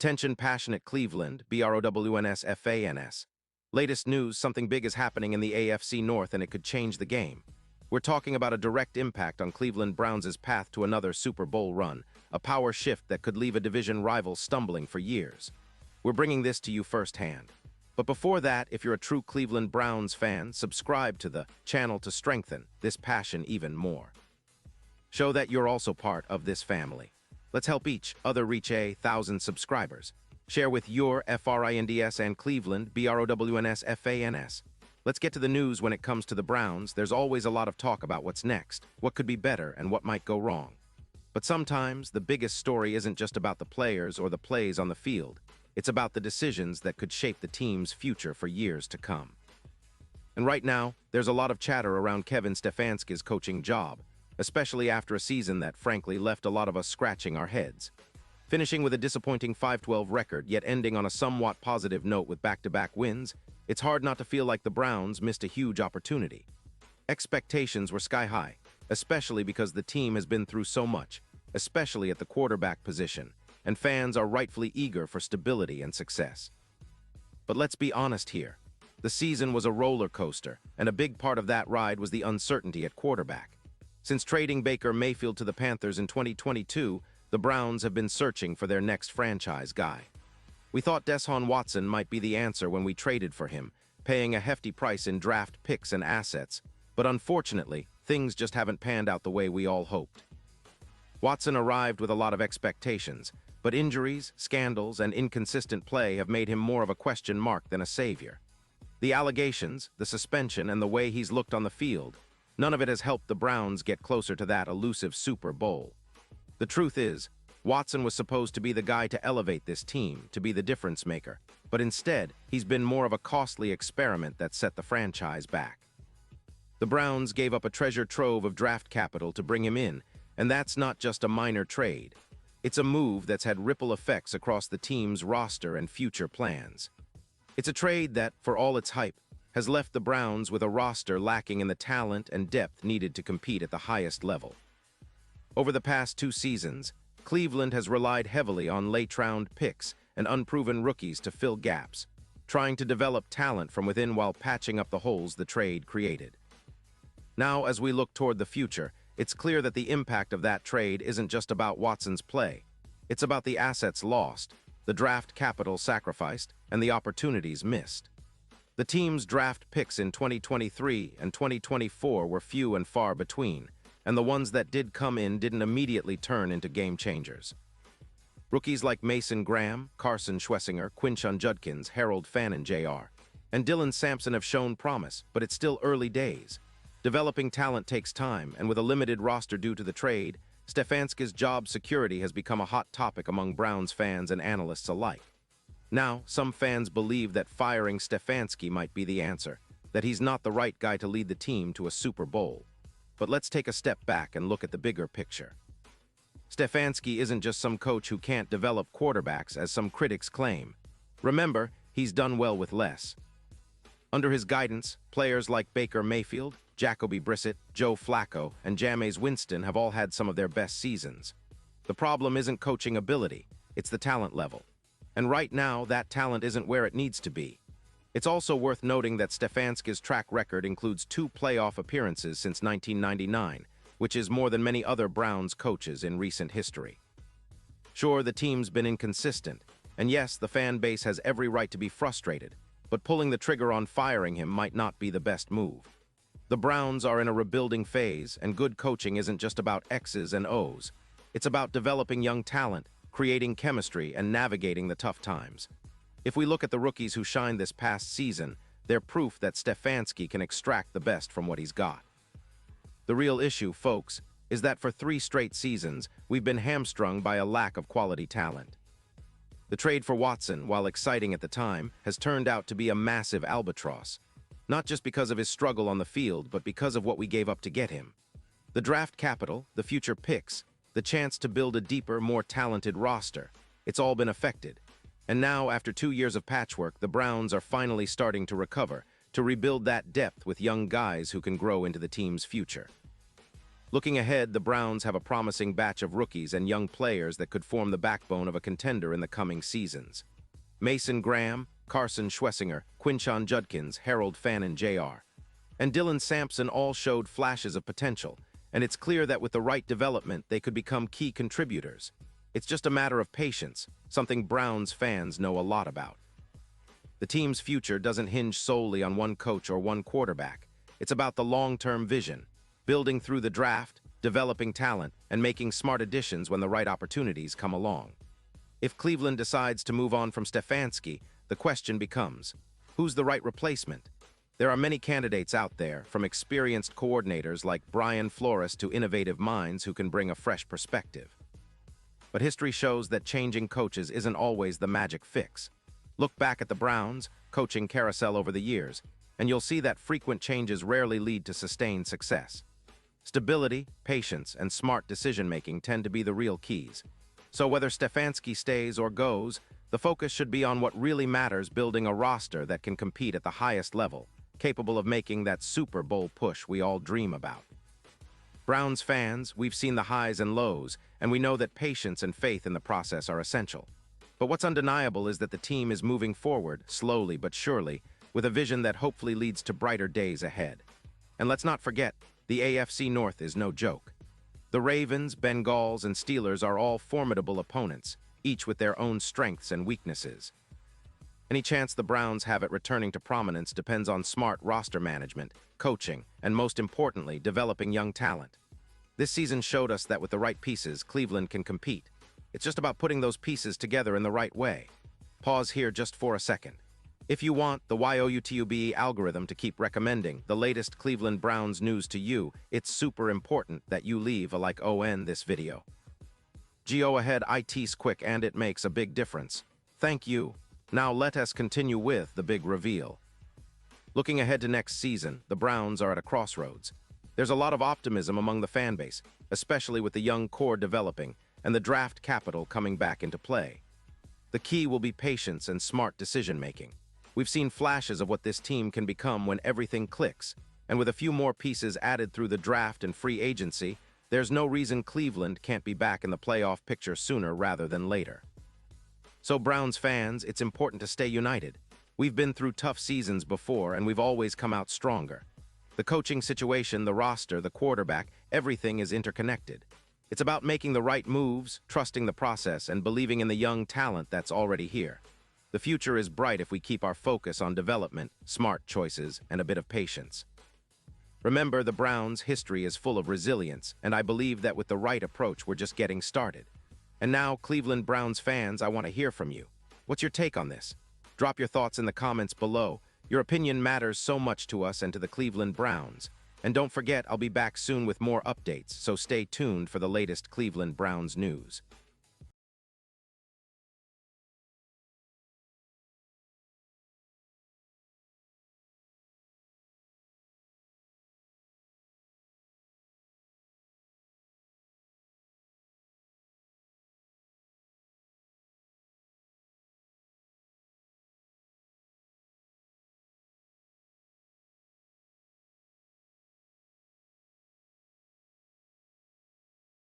Attention passionate Cleveland, BROWNS. Latest news, something big is happening in the AFC North and it could change the game. We're talking about a direct impact on Cleveland Browns' path to another Super Bowl run, a power shift that could leave a division rival stumbling for years. We're bringing this to you firsthand. But before that, if you're a true Cleveland Browns fan, subscribe to the channel to strengthen this passion even more. Show that you're also part of this family. Let's help each other reach 1,000 subscribers. Share with your FRINDS and Cleveland, BROWNS. Let's get to the news. When it comes to the Browns, there's always a lot of talk about what's next, what could be better, and what might go wrong. But sometimes, the biggest story isn't just about the players or the plays on the field. It's about the decisions that could shape the team's future for years to come. And right now, there's a lot of chatter around Kevin Stefanski's coaching job, especially after a season that, frankly, left a lot of us scratching our heads. Finishing with a disappointing 5-12 record, yet ending on a somewhat positive note with back-to-back wins, it's hard not to feel like the Browns missed a huge opportunity. Expectations were sky-high, especially because the team has been through so much, especially at the quarterback position, and fans are rightfully eager for stability and success. But let's be honest here. The season was a roller coaster, and a big part of that ride was the uncertainty at quarterback. Since trading Baker Mayfield to the Panthers in 2022, the Browns have been searching for their next franchise guy. We thought Deshaun Watson might be the answer when we traded for him, paying a hefty price in draft picks and assets, but unfortunately, things just haven't panned out the way we all hoped. Watson arrived with a lot of expectations, but injuries, scandals, and inconsistent play have made him more of a question mark than a savior. The allegations, the suspension, and the way he's looked on the field, none of it has helped the Browns get closer to that elusive Super Bowl. The truth is, Watson was supposed to be the guy to elevate this team, to be the difference maker, but instead, he's been more of a costly experiment that set the franchise back. The Browns gave up a treasure trove of draft capital to bring him in, and that's not just a minor trade. It's a move that's had ripple effects across the team's roster and future plans. It's a trade that, for all its hype, has left the Browns with a roster lacking in the talent and depth needed to compete at the highest level. Over the past 2 seasons, Cleveland has relied heavily on late-round picks and unproven rookies to fill gaps, trying to develop talent from within while patching up the holes the trade created. Now, as we look toward the future, it's clear that the impact of that trade isn't just about Watson's play. It's about the assets lost, the draft capital sacrificed, and the opportunities missed. The team's draft picks in 2023 and 2024 were few and far between, and the ones that did come in didn't immediately turn into game changers. Rookies like Mason Graham, Carson Schwessinger, Quinshon Judkins, Harold Fannin Jr., and Dylan Sampson have shown promise, but it's still early days. Developing talent takes time, and with a limited roster due to the trade, Stefanski's job security has become a hot topic among Browns fans and analysts alike. Now, some fans believe that firing Stefanski might be the answer, that he's not the right guy to lead the team to a Super Bowl. But let's take a step back and look at the bigger picture. Stefanski isn't just some coach who can't develop quarterbacks, as some critics claim. Remember, he's done well with less. Under his guidance, players like Baker Mayfield, Jacoby Brissett, Joe Flacco, and Jameis Winston have all had some of their best seasons. The problem isn't coaching ability, it's the talent level. And right now, that talent isn't where it needs to be. It's also worth noting that Stefanski's track record includes 2 playoff appearances since 1999, which is more than many other Browns coaches in recent history. Sure, the team's been inconsistent, and yes, the fan base has every right to be frustrated, but pulling the trigger on firing him might not be the best move. The Browns are in a rebuilding phase, and good coaching isn't just about X's and O's. It's about developing young talent, creating chemistry, and navigating the tough times. If we look at the rookies who shined this past season, they're proof that Stefanski can extract the best from what he's got. The real issue, folks, is that for 3 straight seasons, we've been hamstrung by a lack of quality talent. The trade for Watson, while exciting at the time, has turned out to be a massive albatross. Not just because of his struggle on the field, but because of what we gave up to get him. The draft capital, the future picks, the chance to build a deeper, more talented roster, it's all been affected. And now, after 2 years of patchwork, the Browns are finally starting to recover, to rebuild that depth with young guys who can grow into the team's future. Looking ahead, the Browns have a promising batch of rookies and young players that could form the backbone of a contender in the coming seasons. Mason Graham, Carson Schwessinger, Quinshon Judkins, Harold Fannin Jr., and Dylan Sampson all showed flashes of potential, and it's clear that with the right development, they could become key contributors. It's just a matter of patience, something Browns fans know a lot about. The team's future doesn't hinge solely on one coach or one quarterback. It's about the long-term vision, building through the draft, developing talent, and making smart additions when the right opportunities come along. If Cleveland decides to move on from Stefanski, the question becomes, who's the right replacement? There are many candidates out there, from experienced coordinators like Brian Flores to innovative minds who can bring a fresh perspective. But history shows that changing coaches isn't always the magic fix. Look back at the Browns' coaching carousel over the years, and you'll see that frequent changes rarely lead to sustained success. Stability, patience, and smart decision-making tend to be the real keys. So whether Stefanski stays or goes, the focus should be on what really matters: building a roster that can compete at the highest level, capable of making that Super Bowl push we all dream about. Browns fans, we've seen the highs and lows, and we know that patience and faith in the process are essential. But what's undeniable is that the team is moving forward, slowly but surely, with a vision that hopefully leads to brighter days ahead. And let's not forget, the AFC North is no joke. The Ravens, Bengals, and Steelers are all formidable opponents, each with their own strengths and weaknesses. Any chance the Browns have at returning to prominence depends on smart roster management, coaching, and most importantly, developing young talent. This season showed us that with the right pieces, Cleveland can compete. It's just about putting those pieces together in the right way. Pause here just for a second. If you want the YouTube algorithm to keep recommending the latest Cleveland Browns news to you, it's super important that you leave a like on this video. Go ahead, it's quick and it makes a big difference. Thank you. Now let us continue with the big reveal. Looking ahead to next season, the Browns are at a crossroads. There's a lot of optimism among the fan base, especially with the young core developing and the draft capital coming back into play. The key will be patience and smart decision-making. We've seen flashes of what this team can become when everything clicks, and with a few more pieces added through the draft and free agency, there's no reason Cleveland can't be back in the playoff picture sooner rather than later. So Browns fans, it's important to stay united. We've been through tough seasons before, and we've always come out stronger. The coaching situation, the roster, the quarterback, everything is interconnected. It's about making the right moves, trusting the process, and believing in the young talent that's already here. The future is bright if we keep our focus on development, smart choices, and a bit of patience. Remember, the Browns' history is full of resilience, and I believe that with the right approach, we're just getting started. And now, Cleveland Browns fans, I want to hear from you. What's your take on this? Drop your thoughts in the comments below. Your opinion matters so much to us and to the Cleveland Browns. And don't forget, I'll be back soon with more updates, so stay tuned for the latest Cleveland Browns news.